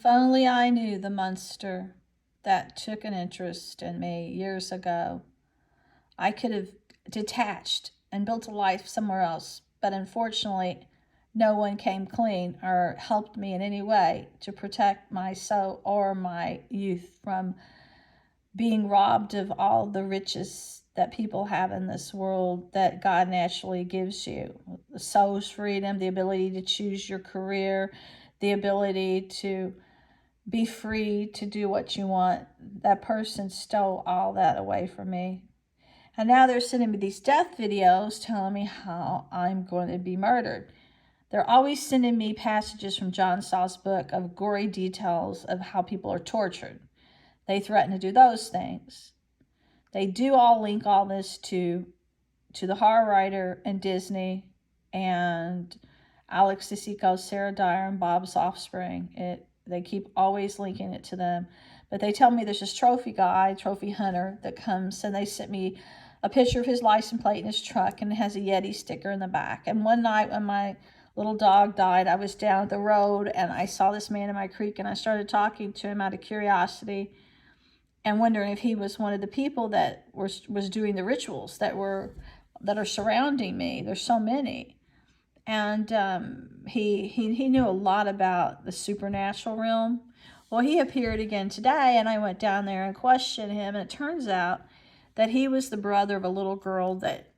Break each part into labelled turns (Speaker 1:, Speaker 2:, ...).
Speaker 1: If only I knew the monster that took an interest in me years ago, I could have detached and built a life somewhere else. But unfortunately, no one came clean or helped me in any way to protect my soul or my youth from being robbed of all the riches that people have in this world that God naturally gives you. The soul's freedom, the ability to choose your career, the ability to be free to do what you want. That person stole all that away from me. And now they're sending me these death videos telling me how I'm going to be murdered. They're always sending me passages from John Saul's book of gory details of how people are tortured. They threaten to do those things. They do all link all this to the horror writer and Disney and Alex Decicco, Sara Dyer, and Bob's Offspring. They keep always linking it to them. But they tell me there's this trophy hunter that comes, and they sent me a picture of his license plate in his truck, and it has a Yeti sticker in the back. And one night when my little dog died, I was down the road, and I saw this man in my creek, and I started talking to him out of curiosity and wondering if he was one of the people that was doing the rituals that are surrounding me. There's so many. And he knew a lot about the supernatural realm. Well, he appeared again today, and I went down there and questioned him, and it turns out that he was the brother of a little girl that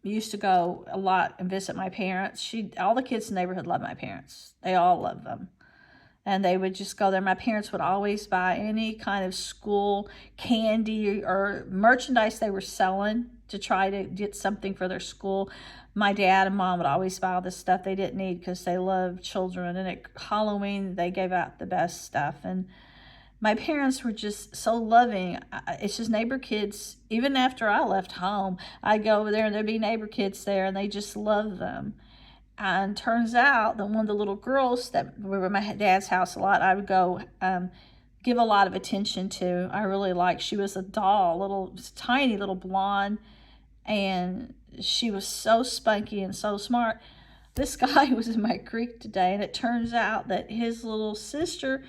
Speaker 1: used to go a lot and visit my parents. All the kids in the neighborhood love my parents. They all love them. And they would just go there. My parents would always buy any kind of school candy or merchandise they were selling to try to get something for their school. My dad and mom would always buy all this stuff they didn't need because they loved children. And at Halloween, they gave out the best stuff. And my parents were just so loving. It's just neighbor kids. Even after I left home, I'd go over there and there'd be neighbor kids there, and they just loved them. And turns out that one of the little girls that were at my dad's house a lot, I would go give a lot of attention to. I really liked. She was a doll, tiny little blonde, and she was so spunky and so smart. This guy was in my creek today, and it turns out that his little sister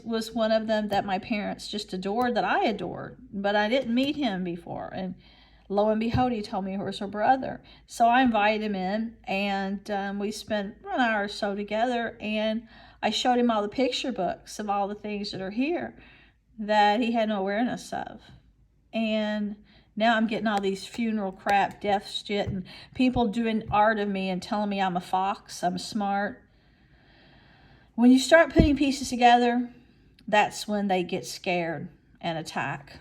Speaker 1: was one of them that my parents just adored, that I adored, but I didn't meet him before. And lo and behold, he told me it was her brother. So I invited him in, and we spent an hour or so together, and I showed him all the picture books of all the things that are here that he had no awareness of. And now I'm getting all these funeral crap, death shit, and people doing art of me and telling me I'm a fox, I'm smart. When you start putting pieces together, that's when they get scared and attack.